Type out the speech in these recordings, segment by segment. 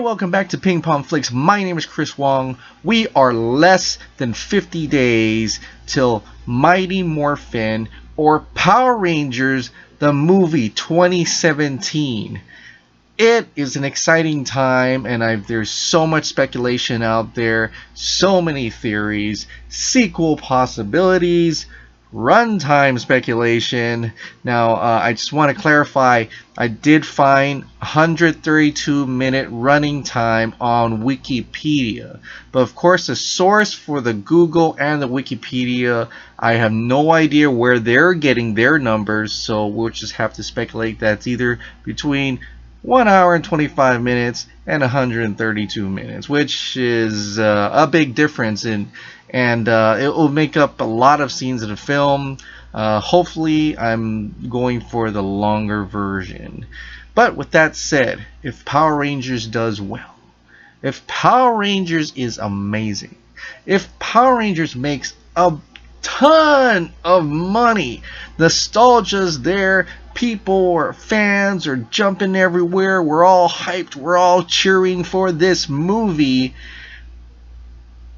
welcome back to Ping Pong Flicks. My name is Chris Wong. We are less than 50 days till Mighty Morphin or Power Rangers the movie 2017. It is an exciting time, and there's so much speculation out there, so many theories, sequel possibilities, runtime speculation. Now, I just want to clarify, I did find 132-minute running time on Wikipedia. But of course, the source for the Google and the Wikipedia, I have no idea where they're getting their numbers, so we'll just have to speculate that it's either between 1 hour and 25 minutes and 132 minutes, which is a big difference and it will make up a lot of scenes of the film. Hopefully I'm going for the longer version. But with that said, if Power Rangers does well, if Power Rangers is amazing, if Power Rangers makes a ton of money, nostalgia's there, people or fans are jumping everywhere, we're all hyped, we're all cheering for this movie,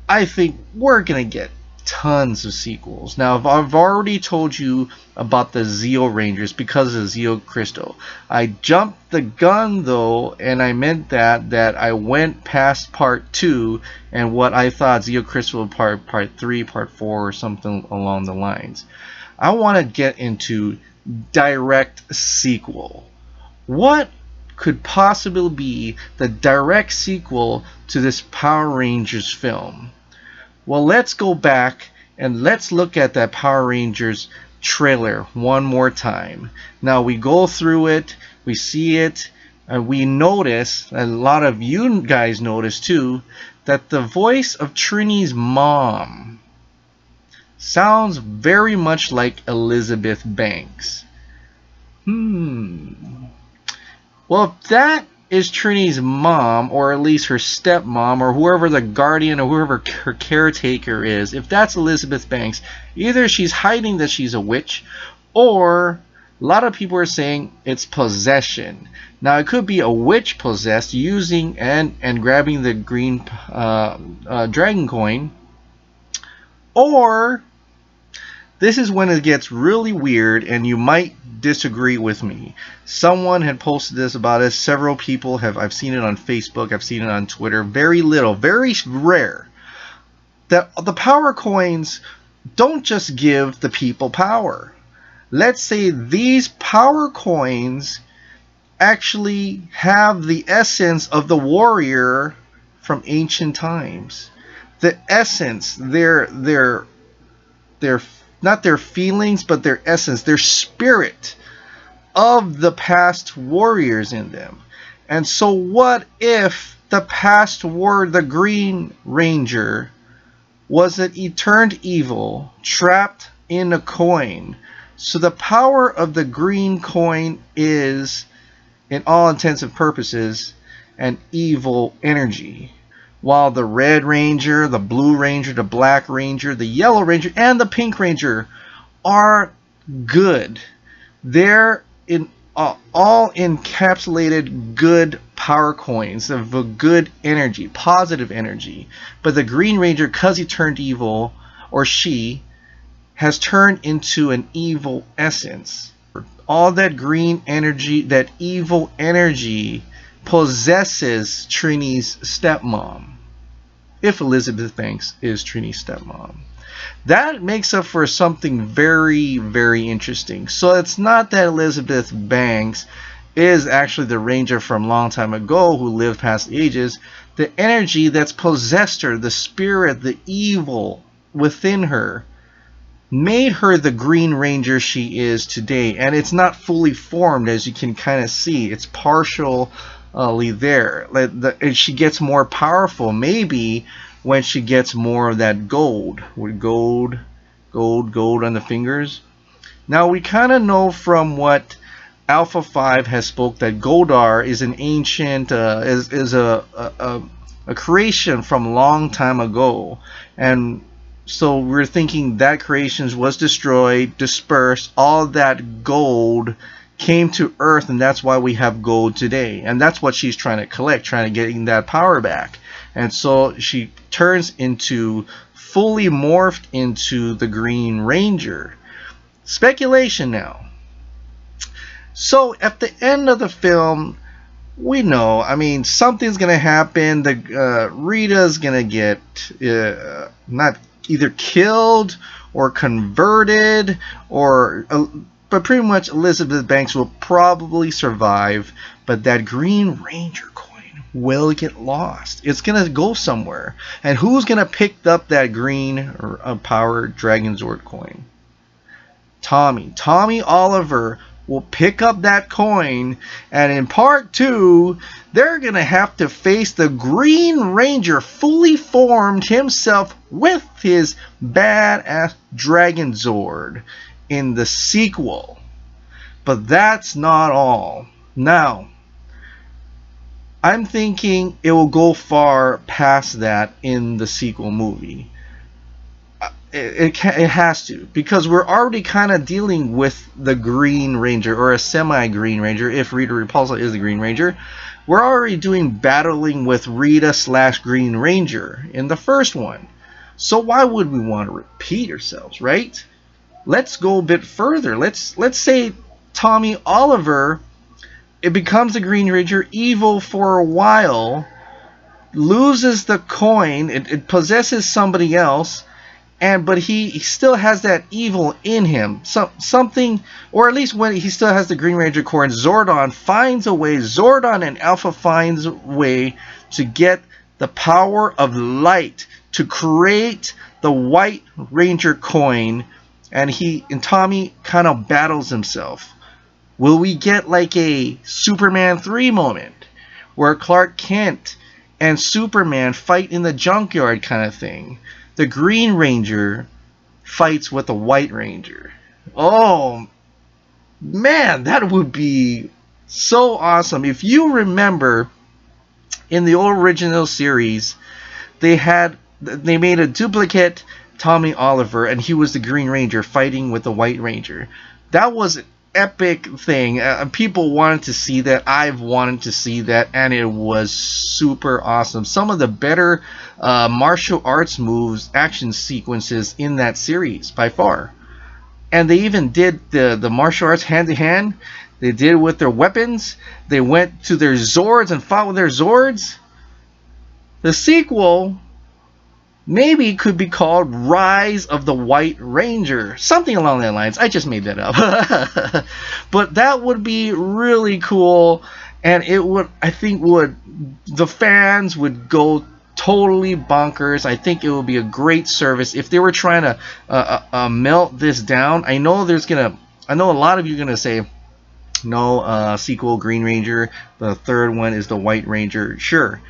I think we're gonna get tons of sequels. Now, I've already told you about the Zeo Rangers because of Zeo Crystal. I jumped the gun though, and I meant that I went past part 2 and what I thought Zeo Crystal part 3, part 4, or something along the lines. I want to get into direct sequel. What could possibly be the direct sequel to this Power Rangers film? Well, let's go back and let's look at that Power Rangers trailer one more time. Now, we go through it, we see it, and we notice, and a lot of you guys notice too, that the voice of Trini's mom sounds very much like Elizabeth Banks. Well, if that is Trini's mom, or at least her stepmom, or whoever the guardian or whoever her caretaker is, if that's Elizabeth Banks, either she's hiding that she's a witch, or a lot of people are saying it's possession. Now, it could be a witch possessed using and grabbing the green dragon coin, or this is when it gets really weird and you might disagree with me. Someone had posted this about us. Several people have. I've seen it on Facebook. I've seen it on Twitter. Very little, very rare, that the power coins don't just give the people power. Let's say these power coins actually have the essence of the warrior from ancient times. The essence, their not their feelings, but their essence, their spirit of the past warriors in them. And so what if the past the Green Ranger wasn't turned evil, trapped in a coin? So the power of the green coin is, in all intents and purposes, an evil energy, while the Red Ranger, the Blue Ranger, the Black Ranger, the Yellow Ranger, and the Pink Ranger are good. They're in all encapsulated good power coins of a good energy, positive energy. But the Green Ranger, because he turned evil, or she, has turned into an evil essence. All that green energy, that evil energy, possesses Trini's stepmom. If Elizabeth Banks is Trini's stepmom, that makes up for something very, very interesting. So it's not that Elizabeth Banks is actually the Ranger from a long time ago who lived past the ages. The energy that's possessed her, the spirit, the evil within her, made her the Green Ranger she is today. And it's not fully formed, as you can kind of see. It's partially there. And she gets more powerful, maybe, when she gets more of that gold. With gold on the fingers. Now, we kind of know from what Alpha 5 has spoke that Goldar is an ancient, is a creation from a long time ago. And so we're thinking that creation was destroyed, dispersed, all that gold came to Earth, and that's why we have gold today. And that's what she's trying to collect, trying to get that power back. And so she turns into, fully morphed into the Green Ranger. Speculation now. So at the end of the film, we know, I mean, something's gonna happen. The Rita's gonna get not either killed or converted, or but pretty much Elizabeth Banks will probably survive. But that Green Ranger coin will get lost. It's gonna go somewhere, and who's gonna pick up that green power Dragon Zord coin? Tommy Oliver will pick up that coin, and in part 2, they're going to have to face the Green Ranger fully formed himself with his badass Dragon Zord in the sequel. But that's not all. Now, I'm thinking it will go far past that in the sequel movie. It has to, because we're already kind of dealing with the Green Ranger, or a semi-Green Ranger, if Rita Repulsa is the Green Ranger. We're already doing battling with Rita/Green Ranger in the first one. So why would we want to repeat ourselves, right? Let's go a bit further. Let's say Tommy Oliver, it becomes the Green Ranger, evil for a while, loses the coin, it possesses somebody else, but he still has that evil in him. Something, or at least when he still has the Green Ranger core, and Zordon finds a way, Zordon and Alpha finds a way to get the power of light to create the White Ranger coin, and Tommy kind of battles himself. Will we get like a Superman 3 moment where Clark Kent and Superman fight in the junkyard kind of thing? The Green Ranger fights with the White Ranger. Oh, man, that would be so awesome. If you remember, in the original series, they made a duplicate Tommy Oliver, and he was the Green Ranger fighting with the White Ranger. That was an epic thing. People wanted to see that. I've wanted to see that, and it was super awesome. Some of the better martial arts moves, action sequences in that series by far. And they even did the martial arts hand to hand. They did it with their weapons. They went to their Zords and fought with their Zords. The sequel maybe could be called Rise of the White Ranger. Something along that lines. I just made that up. But that would be really cool. And it would, I think, the fans would go totally bonkers. I think it would be a great service if they were trying to melt this down. I know a lot of you are gonna say, no, sequel Green Ranger, the third one is the White Ranger. Sure.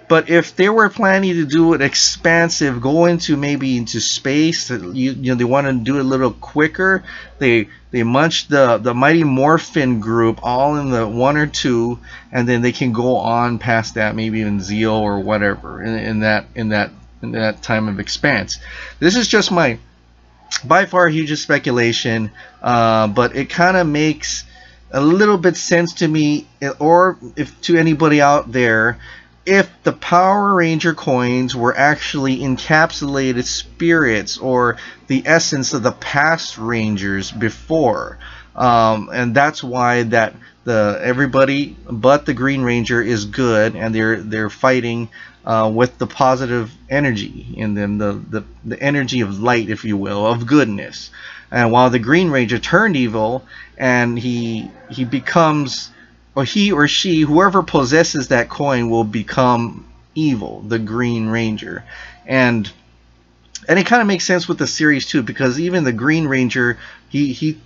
But if they were planning to do it expansive, go into space, they want to do it a little quicker. They munch the Mighty Morphin group all in the 1 or 2, and then they can go on past that, maybe even Zeal or whatever in that time of expanse. This is just my by far hugest speculation, but it kind of makes a little bit sense to me, or if to anybody out there, if the Power Ranger coins were actually encapsulated spirits or the essence of the past Rangers before, and that's why everybody but the Green Ranger is good, and they're fighting with the positive energy in them, the energy of light, if you will, of goodness. And while the Green Ranger turned evil, and he becomes, or he or she, whoever possesses that coin, will become evil, the Green Ranger. And it kind of makes sense with the series too, because even the Green Ranger, he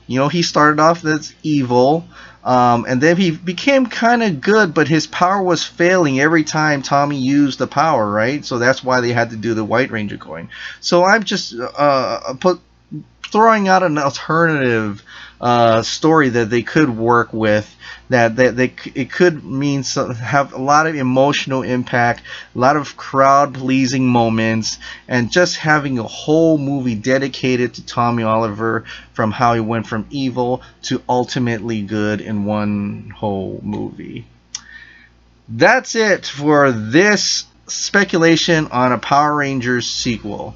started off as evil, and then he became kind of good, but his power was failing every time Tommy used the power, right? So that's why they had to do the White Ranger coin. So I'm just throwing out an alternative story that they could work with. That it could mean have a lot of emotional impact, a lot of crowd pleasing moments, and just having a whole movie dedicated to Tommy Oliver, from how he went from evil to ultimately good in one whole movie. That's it for this speculation on a Power Rangers sequel.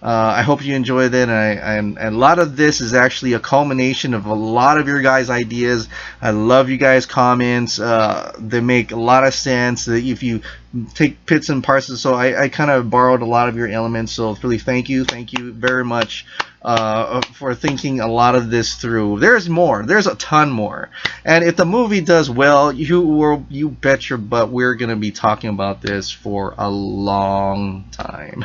I hope you enjoyed it, and a lot of this is actually a culmination of a lot of your guys' ideas. I love you guys' comments. They make a lot of sense. If you take bits and parts, so I kind of borrowed a lot of your elements. So really, thank you very much for thinking a lot of this through. There's more. There's a ton more. And if the movie does well, you bet your butt we're gonna be talking about this for a long time.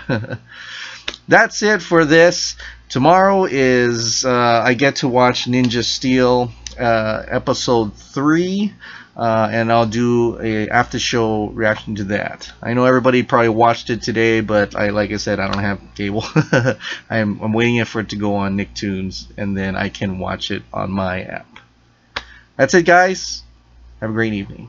That's it for this. Tomorrow is I get to watch Ninja Steel episode 3, and I'll do a after show reaction to that. I know everybody probably watched it today, but like I said, I don't have cable. I'm waiting for it to go on Nicktoons, and then I can watch it on my app. That's it, guys. Have a great evening.